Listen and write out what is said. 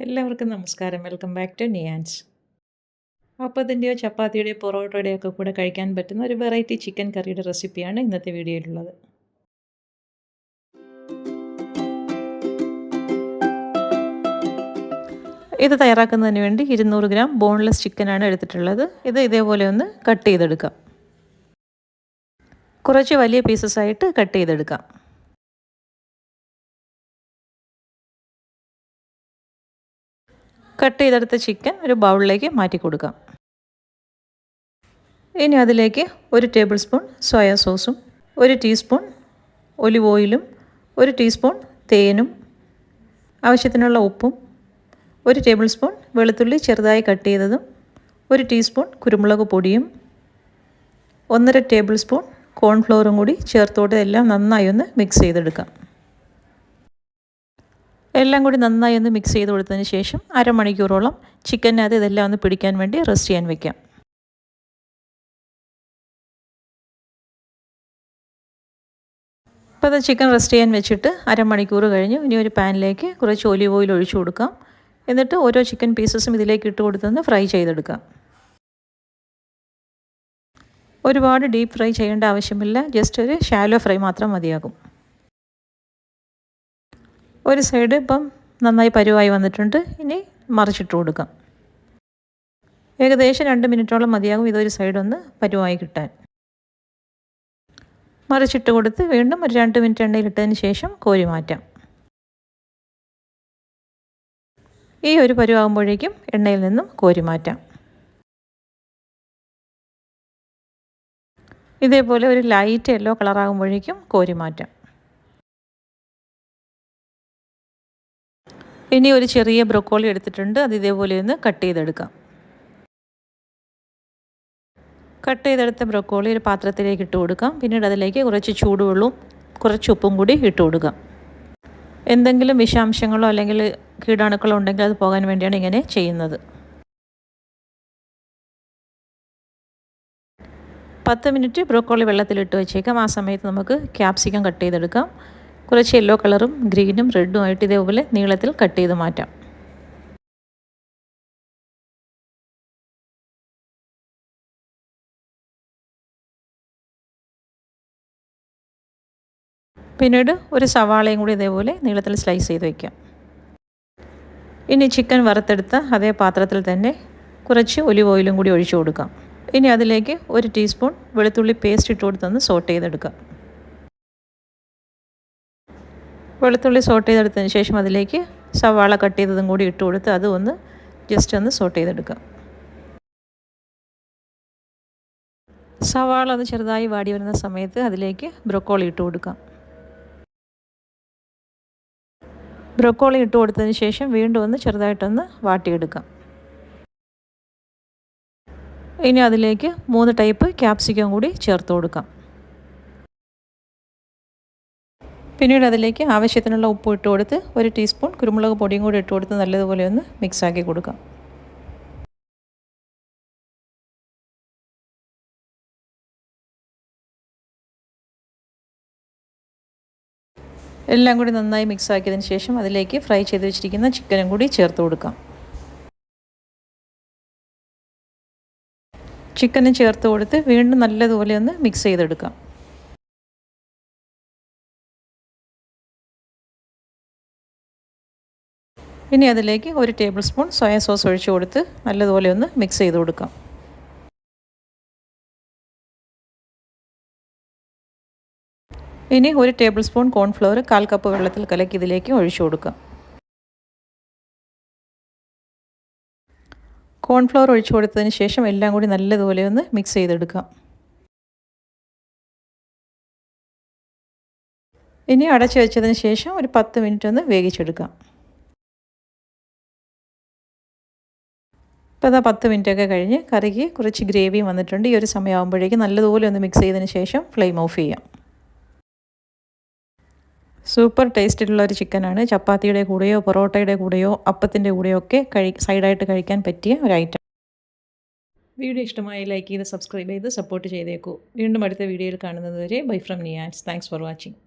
എല്ലാവർക്കും നമസ്കാരം. Welcome back to Niyans. അപ്പത്തിൻ്റെയോ ചപ്പാത്തിയുടെയോ പൊറോട്ടയുടെയോ ഒക്കെ കൂടെ കഴിക്കാൻ പറ്റുന്ന ഒരു വെറൈറ്റി ചിക്കൻ കറിയുടെ റെസിപ്പിയാണ് ഇന്നത്തെ വീഡിയോയിലുള്ളത്. ഇത് തയ്യാറാക്കുന്നതിന് വേണ്ടി 200 ഗ്രാം ബോൺലെസ് ചിക്കനാണ് എടുത്തിട്ടുള്ളത്. ഇത് ഇതേപോലെ ഒന്ന് കട്ട് ചെയ്തെടുക്കാം. കുറച്ച് വലിയ പീസസ് ആയിട്ട് കട്ട് ചെയ്തെടുക്കാം. കട്ട് ചെയ്തെടുത്ത ചിക്കൻ ഒരു ബൗളിലേക്ക് മാറ്റി കൊടുക്കാം. ഇനി അതിലേക്ക് 1 ടേബിൾ സ്പൂൺ സോയാ സോസും 1 ടീസ്പൂൺ ഒലിവ് ഓയിലും 1 ടീസ്പൂൺ തേനും ആവശ്യത്തിനുള്ള ഉപ്പും 1 ടേബിൾ സ്പൂൺ വെളുത്തുള്ളി ചെറുതായി കട്ട് ചെയ്തതും 1 ടീസ്പൂൺ കുരുമുളക് പൊടിയും 1.5 ടേബിൾ സ്പൂൺ കോൺഫ്ലോറും കൂടി ചേർത്തോടെ എല്ലാം നന്നായി ഒന്ന് മിക്സ് ചെയ്തെടുക്കാം. എല്ലാം കൂടി നന്നായി ഒന്ന് മിക്സ് ചെയ്ത് കൊടുത്തതിന് ശേഷം അരമണിക്കൂറോളം ചിക്കനകത്ത് ഇതെല്ലാം ഒന്ന് പിടിക്കാൻ വേണ്ടി റെസ്റ്റ് ചെയ്യാൻ വെക്കാം. അപ്പോൾ അത് ചിക്കൻ റെസ്റ്റ് ചെയ്യാൻ വെച്ചിട്ട് അരമണിക്കൂർ കഴിഞ്ഞു. ഇനി ഒരു പാനിലേക്ക് കുറച്ച് ഒലിവ് ഓയിൽ ഒഴിച്ചു കൊടുക്കാം. എന്നിട്ട് ഓരോ ചിക്കൻ പീസസും ഇതിലേക്ക് ഇട്ട് കൊടുത്തൊന്ന് ഫ്രൈ ചെയ്തെടുക്കാം. ഒരുപാട് ഡീപ്പ് ഫ്രൈ ചെയ്യേണ്ട ആവശ്യമില്ല, ജസ്റ്റ് ഒരു ഷാലോ ഫ്രൈ മാത്രം മതിയാകും. ഒരു സൈഡ് ഇപ്പം നന്നായി പരുവായി വന്നിട്ടുണ്ട്. ഇനി മറിച്ചിട്ട് കൊടുക്കാം. ഏകദേശം 2 മിനിറ്റോളം മതിയാകും ഇതൊരു സൈഡൊന്ന് പരുവായി കിട്ടാൻ. മറിച്ചിട്ട് കൊടുത്ത് വീണ്ടും ഒരു 2 മിനിറ്റ് എണ്ണയിലിട്ടതിന് ശേഷം കോരി മാറ്റാം. ഈ ഒരു പരുവാകുമ്പോഴേക്കും എണ്ണയിൽ നിന്നും കോരി മാറ്റാം. ഇതേപോലെ ഒരു ലൈറ്റ് യെല്ലോ കളറാകുമ്പോഴേക്കും കോരി മാറ്റാം. ഇനി ഒരു ചെറിയ ബ്രൊക്കോളി എടുത്തിട്ടുണ്ട്. അത് ഇതേപോലെ ഒന്ന് കട്ട് ചെയ്തെടുക്കാം. കട്ട് ചെയ്തെടുത്ത ബ്രൊക്കോളി ഒരു പാത്രത്തിലേക്ക് ഇട്ട് കൊടുക്കാം. പിന്നീട് അതിലേക്ക് കുറച്ച് ചൂടുവെള്ളവും കുറച്ച് ഉപ്പും കൂടി ഇട്ട് കൊടുക്കാം. എന്തെങ്കിലും വിഷാംശങ്ങളോ അല്ലെങ്കിൽ കീടാണുക്കളോ ഉണ്ടെങ്കിൽ അത് പോകാൻ വേണ്ടിയാണ് ഇങ്ങനെ ചെയ്യുന്നത്. 10 മിനിറ്റ് ബ്രൊക്കോളി വെള്ളത്തിലിട്ട് വെച്ചേക്കാം. ആ സമയത്ത് നമുക്ക് ക്യാപ്സിക്കം കട്ട് ചെയ്തെടുക്കാം. കുറച്ച് യെല്ലോ കളറും ഗ്രീനും റെഡും ആയിട്ട് ഇതേപോലെ നീളത്തിൽ കട്ട് ചെയ്ത് മാറ്റാം. പിന്നീട് ഒരു സവാളയും കൂടി ഇതേപോലെ നീളത്തിൽ സ്ലൈസ് ചെയ്ത് വയ്ക്കാം. ഇനി ചിക്കൻ വറുത്തെടുത്ത അതേ പാത്രത്തിൽ തന്നെ കുറച്ച് ഒലിവ് ഓയിലും കൂടി ഒഴിച്ചു കൊടുക്കാം. ഇനി അതിലേക്ക് 1 ടീസ്പൂൺ വെളുത്തുള്ളി പേസ്റ്റ് ഇട്ട് കൊടുത്തൊന്ന് സോട്ട് ചെയ്തെടുക്കാം. വെളുത്തുള്ളി സോട്ട് ചെയ്തെടുത്തതിന് ശേഷം അതിലേക്ക് സവാള കട്ട് ചെയ്തതും കൂടി ഇട്ട് കൊടുത്ത് അത് ഒന്ന് ജസ്റ്റ് ഒന്ന് സോട്ട് ചെയ്തെടുക്കാം. സവാള ഒന്ന് ചെറുതായി വാടി വരുന്ന സമയത്ത് അതിലേക്ക് ബ്രൊക്കോളി ഇട്ട് കൊടുക്കാം. ബ്രൊക്കോളി ഇട്ട് കൊടുത്തതിന് ശേഷം വീണ്ടും ഒന്ന് ചെറുതായിട്ടൊന്ന് വാട്ടിയെടുക്കാം. ഇനി അതിലേക്ക് 3 ടൈപ്പ് ക്യാപ്സിക്കം കൂടി ചേർത്ത് കൊടുക്കാം. പിന്നീട് അതിലേക്ക് ആവശ്യത്തിനുള്ള ഉപ്പ് ഇട്ട് കൊടുത്ത് 1 ടീസ്പൂൺ കുരുമുളക് പൊടിയും കൂടി ഇട്ട് കൊടുത്ത് നല്ലതുപോലെ ഒന്ന് മിക്സാക്കി കൊടുക്കാം. എല്ലാം കൂടി നന്നായി മിക്സാക്കിയതിന് ശേഷം അതിലേക്ക് ഫ്രൈ ചെയ്ത് വെച്ചിരിക്കുന്ന ചിക്കനും കൂടി ചേർത്ത് കൊടുക്കാം. ചിക്കനും ചേർത്ത് കൊടുത്ത് വീണ്ടും നല്ലതുപോലെ ഒന്ന് മിക്സ് ചെയ്തെടുക്കാം. ഇനി അതിലേക്ക് 1 ടേബിൾ സ്പൂൺ സോയ സോസ് ഒഴിച്ച് കൊടുത്ത് നല്ലതുപോലെ ഒന്ന് മിക്സ് ചെയ്ത് കൊടുക്കാം. ഇനി 1 ടേബിൾ സ്പൂൺ കോൺഫ്ലവർ 1/4 കപ്പ് വെള്ളത്തിൽ കലക്കി ഇതിലേക്ക് ഒഴിച്ചു കൊടുക്കാം. കോൺഫ്ലവർ ഒഴിച്ചു കൊടുത്തതിന് ശേഷം എല്ലാം കൂടി നല്ലതുപോലെ ഒന്ന് മിക്സ് ചെയ്തെടുക്കാം. ഇനി അടച്ചു വെച്ചതിന് ശേഷം ഒരു 10 മിനിറ്റ് ഒന്ന് വേവിച്ചെടുക്കാം. ഇപ്പോൾ അതാ 10 മിനിറ്റൊക്കെ കഴിഞ്ഞ് കറിക്ക് കുറച്ച് ഗ്രേവിയും വന്നിട്ടുണ്ട്. ഈ ഒരു സമയമാകുമ്പോഴേക്കും നല്ലതുപോലെ ഒന്ന് മിക്സ് ചെയ്തതിന് ശേഷം ഫ്ലെയിം ഓഫ് ചെയ്യാം. സൂപ്പർ ടേസ്റ്റിലുള്ള ഒരു ചിക്കനാണ്. ചപ്പാത്തിയുടെ കൂടെയോ പൊറോട്ടയുടെ കൂടെയോ അപ്പത്തിൻ്റെ കൂടെയോ ഒക്കെ സൈഡായിട്ട് കഴിക്കാൻ പറ്റിയ ഒരു ഐറ്റം. വീഡിയോ ഇഷ്ടമായി ലൈക്ക് ചെയ്ത് സബ്സ്ക്രൈബ് ചെയ്ത് സപ്പോർട്ട് ചെയ്തേക്കൂ. വീണ്ടും അടുത്ത വീഡിയോയിൽ കാണുന്നത് വരെ bye from Niyans. Thanks for watching.